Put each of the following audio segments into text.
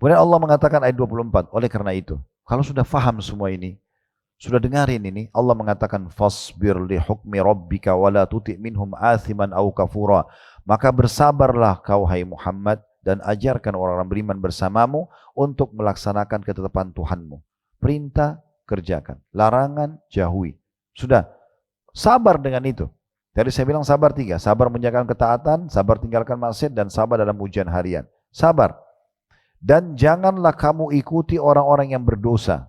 Kemudian Allah mengatakan ayat 24, oleh karena itu, kalau sudah faham semua ini, sudah dengarin ini, Allah mengatakan fasbir li hukmi rabbika wala tuti' minhum athiman au kafura. Maka bersabarlah kau hai Muhammad dan ajarkan orang-orang beriman bersamamu untuk melaksanakan ketetapan Tuhanmu. Perintah kerjakan, larangan jauhi. Sudah, sabar dengan itu. Tadi saya bilang sabar tiga, sabar menjalankan ketaatan, sabar tinggalkan maksiat, dan sabar dalam ujian harian. Sabar. Dan janganlah kamu ikuti orang-orang yang berdosa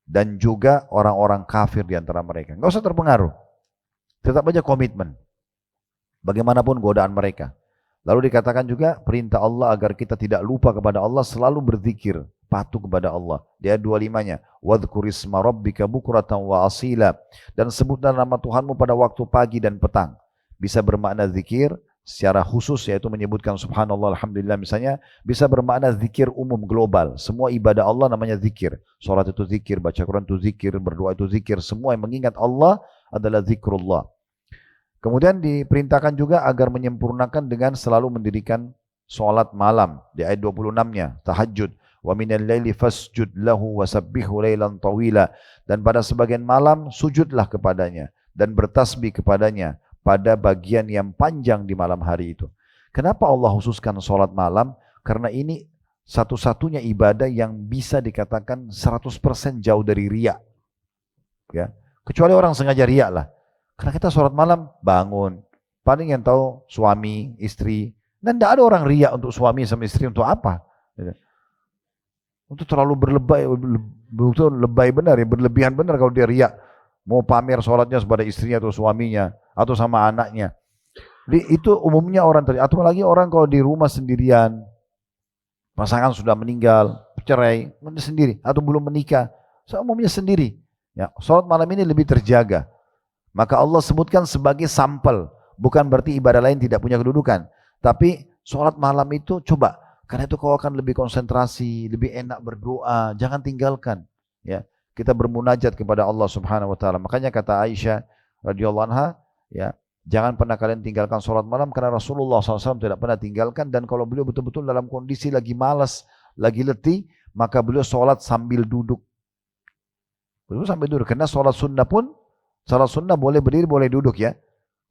dan juga orang-orang kafir di antara mereka. Enggak usah terpengaruh. Tetap aja komitmen. Bagaimanapun godaan mereka. Lalu dikatakan juga perintah Allah agar kita tidak lupa kepada Allah, selalu berzikir, patuh kepada Allah. Di ayat 25-nya, wadhkurisma rabbika bukratan wa asila, dan sebutlah nama Tuhanmu pada waktu pagi dan petang. Bisa bermakna zikir secara khusus, yaitu menyebutkan subhanallah, alhamdulillah misalnya, bisa bermakna zikir umum global. Semua ibadah Allah namanya zikir. Salat itu zikir, baca Quran itu zikir, berdoa itu zikir, semua yang mengingat Allah adalah zikrullah. Kemudian diperintahkan juga agar menyempurnakan dengan selalu mendirikan sholat malam. Di ayat 26-nya, tahajud. Wa minal laili fasjud lahu wasabbihu lailan tawila. Dan pada sebagian malam sujudlah kepadanya dan bertasbih kepadanya pada bagian yang panjang di malam hari itu. Kenapa Allah khususkan sholat malam? Karena ini satu-satunya ibadah yang bisa dikatakan 100% jauh dari riya. Ya. Kecuali orang sengaja riya lah. Karena kita sholat malam bangun, paling yang tahu suami, istri, dan tidak ada orang riya untuk suami sama istri untuk apa? Untuk terlalu berlebay, betul lebay benar ya, berlebihan benar kalau dia riya. Mau pamer sholatnya kepada istrinya atau suaminya atau sama anaknya. Jadi itu umumnya orang terjadi. Atau lagi orang kalau di rumah sendirian, pasangan sudah meninggal, cerai, sendiri atau belum menikah, umumnya sendiri. Ya, sholat malam ini lebih terjaga. Maka Allah sebutkan sebagai sampel, bukan berarti ibadah lain tidak punya kedudukan. Tapi sholat malam itu coba, karena itu kau akan lebih konsentrasi, lebih enak berdoa, jangan tinggalkan. Ya, kita bermunajat kepada Allah Subhanahu Wa Taala. Makanya kata Aisyah radhiyallahu anha, ya, jangan pernah kalian tinggalkan sholat malam karena Rasulullah SAW tidak pernah tinggalkan. Dan kalau beliau betul-betul dalam kondisi lagi malas, lagi letih, maka beliau sholat sambil duduk. Beliau sambil duduk. Karena sholat sunnah pun, sholat sunnah boleh berdiri, boleh duduk ya.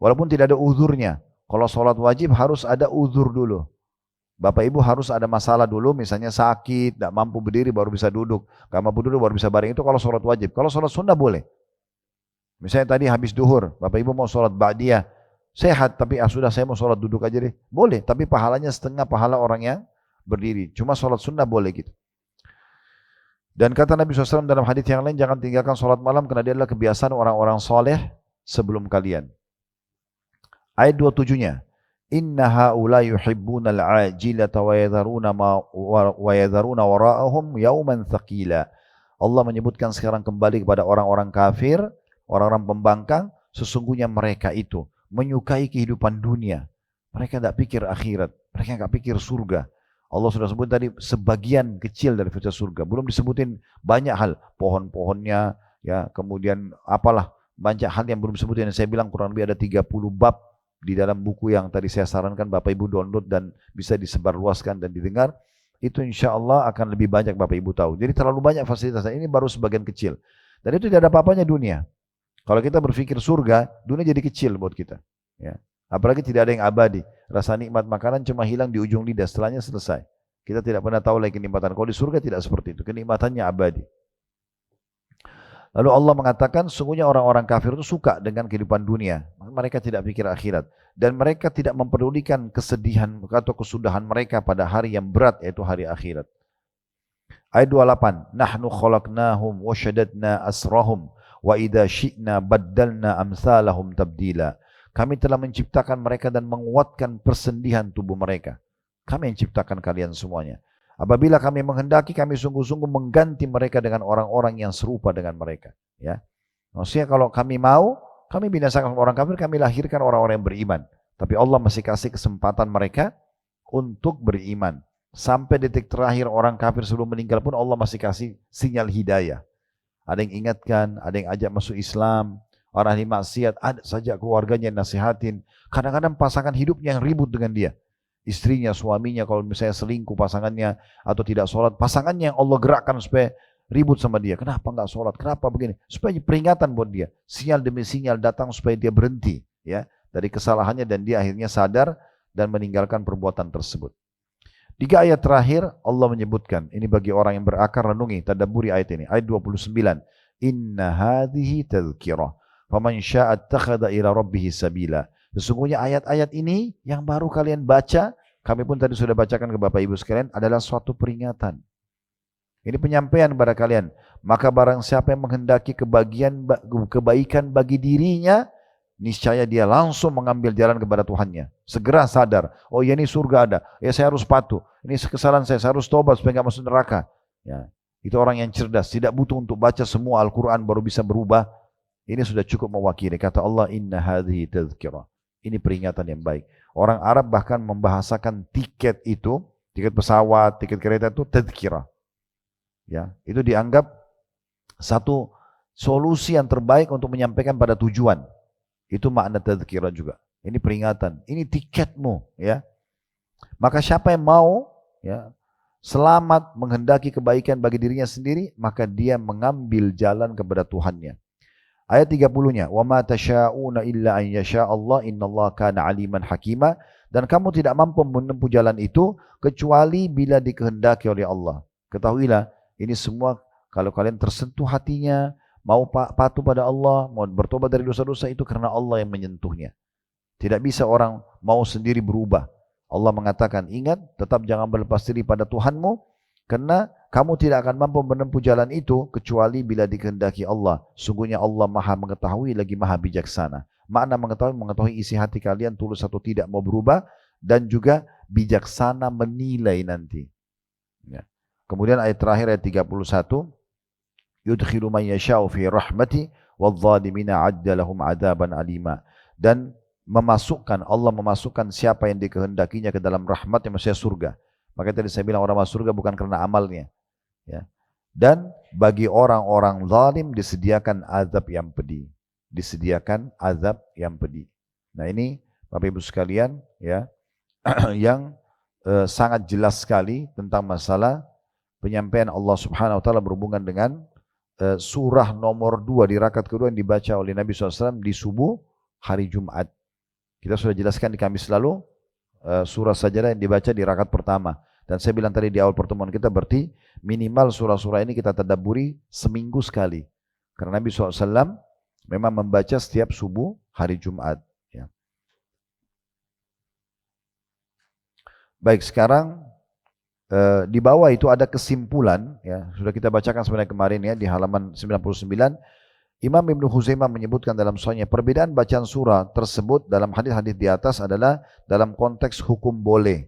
Walaupun tidak ada uzurnya. Kalau sholat wajib harus ada uzur dulu. Bapak ibu harus ada masalah dulu, misalnya sakit, tidak mampu berdiri baru bisa duduk. Gak mampu duduk baru bisa baring, itu kalau sholat wajib. Kalau sholat sunnah boleh. Misalnya tadi habis duhur, bapak ibu mau sholat ba'diyah. Sehat, tapi sudah saya mau sholat duduk aja deh. Boleh, tapi pahalanya setengah pahala orang yang berdiri. Cuma sholat sunnah boleh gitu. Dan kata Nabi SAW dalam hadis yang lain, jangan tinggalkan sholat malam karena dia adalah kebiasaan orang-orang soleh sebelum kalian. Ayat 27-nya, Inna haula yuhibbuna al-ajilata wa yadharuna wara'ahum yauman thaqila. Allah menyebutkan sekarang kembali kepada orang-orang kafir, orang-orang pembangkang, sesungguhnya mereka itu menyukai kehidupan dunia. Mereka tidak pikir akhirat, mereka tidak pikir surga. Allah sudah sebut tadi sebagian kecil dari surga. Belum disebutin banyak hal, pohon-pohonnya, ya, kemudian apalah, banyak hal yang belum disebutin. Saya bilang kurang lebih ada 30 bab di dalam buku yang tadi saya sarankan Bapak Ibu download dan bisa disebarluaskan dan didengar. Itu insya Allah akan lebih banyak Bapak Ibu tahu. Jadi terlalu banyak fasilitas, ini baru sebagian kecil. Dan itu tidak ada apa-apanya dunia. Kalau kita berpikir surga, dunia jadi kecil buat kita. Ya. Apalagi tidak ada yang abadi. Rasa nikmat makanan cuma hilang di ujung lidah, setelahnya selesai. Kita tidak pernah tahu lagi kenikmatan. Kalau di surga tidak seperti itu, kenikmatannya abadi. Lalu Allah mengatakan, sungguhnya orang-orang kafir itu suka dengan kehidupan dunia. Mereka tidak pikir akhirat. Dan mereka tidak mempedulikan kesedihan atau kesudahan mereka pada hari yang berat, yaitu hari akhirat. Ayat 28, Nahnu khalaqnahum wa syadadna asrahum wa idha syi'na baddalna amsalahum tabdila. Kami telah menciptakan mereka dan menguatkan persendihan tubuh mereka. Kami yang ciptakan kalian semuanya. Apabila kami menghendaki, kami sungguh-sungguh mengganti mereka dengan orang-orang yang serupa dengan mereka. Ya, maksudnya kalau kami mau, kami binasakan orang kafir, kami lahirkan orang-orang yang beriman. Tapi Allah masih kasih kesempatan mereka untuk beriman. Sampai detik terakhir orang kafir sebelum meninggal pun Allah masih kasih sinyal hidayah. Ada yang ingatkan, ada yang ajak masuk Islam. Orang ahli maksiat, ada saja keluarganya yang nasihatin. Kadang-kadang pasangan hidupnya yang ribut dengan dia. istrinya, suaminya, kalau misalnya selingkuh pasangannya atau tidak sholat, pasangannya yang Allah gerakkan supaya ribut sama dia. Kenapa nggak sholat? Kenapa begini? Supaya peringatan buat dia. Sinyal demi sinyal datang supaya dia berhenti ya dari kesalahannya dan dia akhirnya sadar dan meninggalkan perbuatan tersebut. 3 ayat terakhir Allah menyebutkan, ini bagi orang yang berakal, renungi, tadabburi ayat ini. Ayat 29. Inna hadhihi tadhkirah. Faman syaa'a attakhadha ila rabbih sabila. Sesungguhnya ayat-ayat ini yang baru kalian baca, kami pun tadi sudah bacakan ke Bapak Ibu sekalian, adalah suatu peringatan. Ini penyampaian kepada kalian. Maka barang siapa yang menghendaki kebaikan bagi dirinya, niscaya dia langsung mengambil jalan kepada Tuhannya. Segera sadar, oh ya ini surga ada, ya saya harus patuh. Ini kesalahan saya harus tobat supaya nggak masuk neraka. Ya, itu orang yang cerdas, tidak butuh untuk baca semua Al-Quran baru bisa berubah. Ini sudah cukup mewakili. Kata Allah, inna hadhihi tadhkirah. Ini peringatan yang baik. Orang Arab bahkan membahasakan tiket itu, tiket pesawat, tiket kereta itu tadhkirah. Ya, itu dianggap satu solusi yang terbaik untuk menyampaikan pada tujuan. Itu makna tadhkirah juga. Ini peringatan, ini tiketmu ya. Maka siapa yang mau ya selamat menghendaki kebaikan bagi dirinya sendiri, maka dia mengambil jalan kepada Tuhannya. Ayat 30-nya, "Wa ma tasyauna illa an yasha Allah innallaha kana aliman hakima." Dan kamu tidak mampu menempuh jalan itu kecuali bila dikehendaki oleh Allah. Ketahuilah, ini semua kalau kalian tersentuh hatinya, mau patuh pada Allah, mau bertobat dari dosa-dosa itu karena Allah yang menyentuhnya. Tidak bisa orang mau sendiri berubah. Allah mengatakan, ingat, tetap jangan berlepas diri pada Tuhanmu, karena kamu tidak akan mampu menempuh jalan itu kecuali bila dikehendaki Allah. Sungguhnya Allah maha mengetahui lagi maha bijaksana. Makna mengetahui isi hati kalian tulus atau tidak mau berubah, dan juga bijaksana menilai nanti. Ya. Kemudian ayat terakhir ayat 31. Yudkhilu man yasha'u fi rahmati wadh-dhalimina 'adda lahum 'adzaban alima. Dan Allah memasukkan siapa yang dikehendakinya ke dalam rahmatnya, maksudnya surga. Maka tadi saya bilang orang masuk surga bukan karena amalnya. Ya. Dan bagi orang-orang zalim disediakan azab yang pedih. Disediakan azab yang pedih. Nah ini Bapak Ibu sekalian ya yang sangat jelas sekali tentang masalah penyampaian Allah Subhanahu wa taala berhubungan dengan surah nomor 2 di rakaat kedua yang dibaca oleh Nabi SAW di subuh hari Jumat. Kita sudah jelaskan di Kamis lalu surah Sajdah yang dibaca di rakaat pertama. Dan saya bilang tadi di awal pertemuan kita berarti minimal surah-surah ini kita tadabburi seminggu sekali. Karena Nabi SAW memang membaca setiap subuh hari Jumat. Ya. Baik, sekarang di bawah itu ada kesimpulan, ya sudah kita bacakan sebenarnya kemarin ya di halaman 99. Imam Ibnu Khuzaimah menyebutkan dalam sahihnya perbedaan bacaan surah tersebut dalam hadis-hadis di atas adalah dalam konteks hukum boleh.